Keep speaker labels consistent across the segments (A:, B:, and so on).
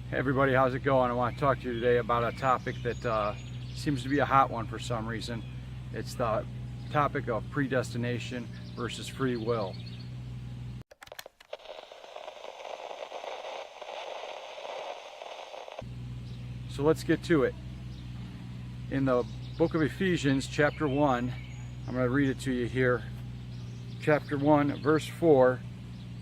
A: Hey everybody, how's it going? I want to talk to you today about a topic that seems to be a hot one for some reason. It's the topic of predestination versus free will. So let's get to it. In the book of Ephesians, chapter 1, I'm going to read it to you here. Chapter 1, verse 4,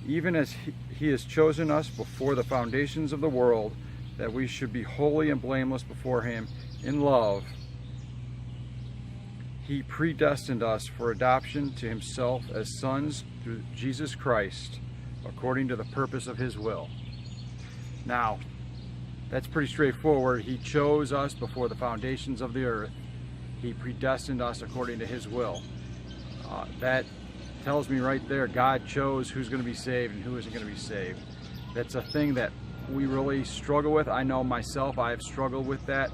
A: even as he has chosen us before the foundations of the world, that we should be holy and blameless before him in love. He predestined us for adoption to himself as sons through Jesus Christ, according to the purpose of his will. Now, that's pretty straightforward. He chose us before the foundations of the earth. He predestined us according to his will. That tells me right there, God chose who's going to be saved and who isn't going to be saved. That's a thing that we really struggle with. I know myself, I have struggled with that,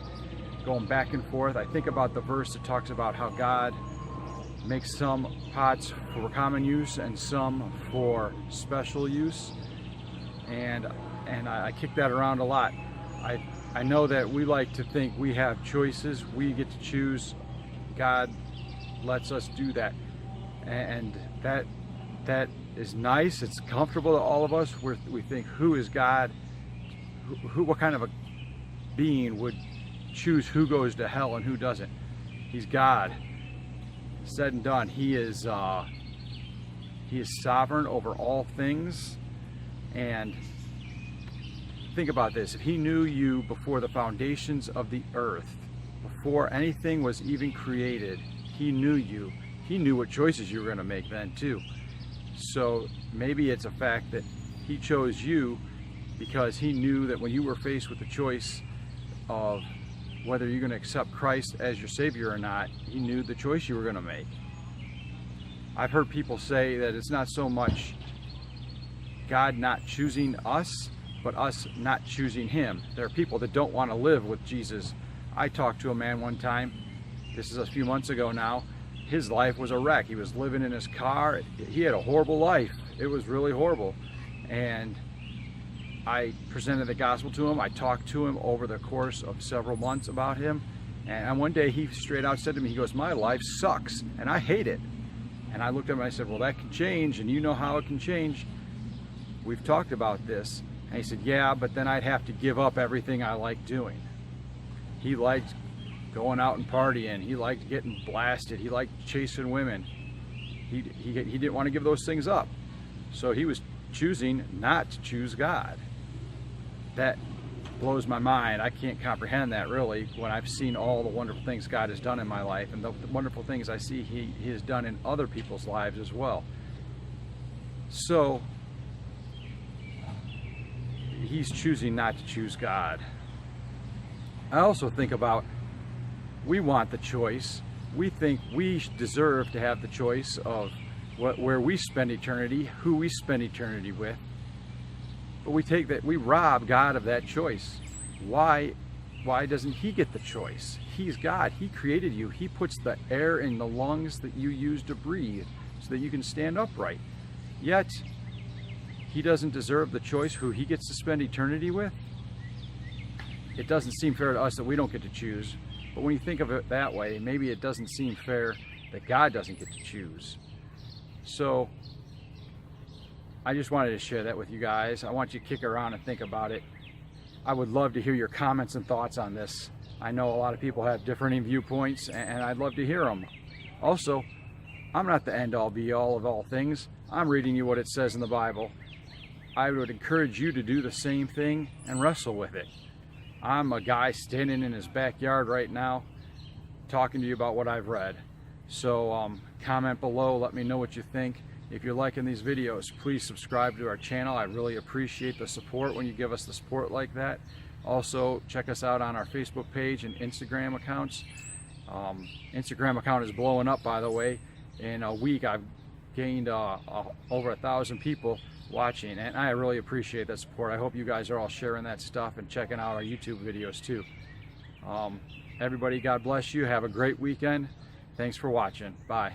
A: going back and forth. I think about the verse that talks about how God makes some pots for common use and some for special use, and I kick that around a lot. I know that we like to think we have choices, we get to choose. God lets us do that, and that is nice. It's comfortable to all of us. We think, who is God? What kind of a being would choose who goes to hell and who doesn't? He's God. Said and done. He is sovereign over all things. And think about this. If he knew you before the foundations of the earth, before anything was even created, he knew you. He knew what choices you were going to make then too. So maybe it's a fact that he chose you because he knew that when you were faced with the choice of whether you're going to accept Christ as your Savior or not, he knew the choice you were going to make. I've heard people say that it's not so much God not choosing us, but us not choosing him. There are people that don't want to live with Jesus. I talked to a man one time, this is a few months ago now. His life was a wreck. He was living in his car. He had a horrible life. It was really horrible. And I presented the gospel to him. I talked to him over the course of several months about him. And one day he straight out said to me, he goes, "My life sucks and I hate it." And I looked at him and I said, "Well, that can change, and you know how it can change. We've talked about this." And he said, "Yeah, but then I'd have to give up everything I like doing." He liked going out and partying. He liked getting blasted. He liked chasing women. He didn't want to give those things up. So he was choosing not to choose God. That blows my mind. I can't comprehend that really when I've seen all the wonderful things God has done in my life and the wonderful things I see he has done in other people's lives as well. So he's choosing not to choose God. I also think about, we want the choice. We think we deserve to have the choice of where we spend eternity, who we spend eternity with. But we rob God of that choice. Why doesn't he get the choice? He's God. He created you. He puts the air in the lungs that you use to breathe so that you can stand upright. Yet he doesn't deserve the choice who he gets to spend eternity with. It doesn't seem fair to us that we don't get to choose. But when you think of it that way, maybe it doesn't seem fair that God doesn't get to choose. So I just wanted to share that with you guys. I want you to kick around and think about it. I would love to hear your comments and thoughts on this. I know a lot of people have differing viewpoints, and I'd love to hear them. Also, I'm not the end-all be-all of all things. I'm reading you what it says in the Bible. I would encourage you to do the same thing and wrestle with it. I'm a guy standing in his backyard right now talking to you about what I've read. So comment below, let me know what you think. If you're liking these videos, please subscribe to our channel. I really appreciate the support when you give us the support like that. Also, check us out on our Facebook page and Instagram accounts. Instagram account is blowing up, by the way. In a week, I've gained over 1,000 people watching, and I really appreciate that support. I hope you guys are all sharing that stuff and checking out our YouTube videos too. Everybody, God bless you. Have a great weekend. Thanks for watching. Bye.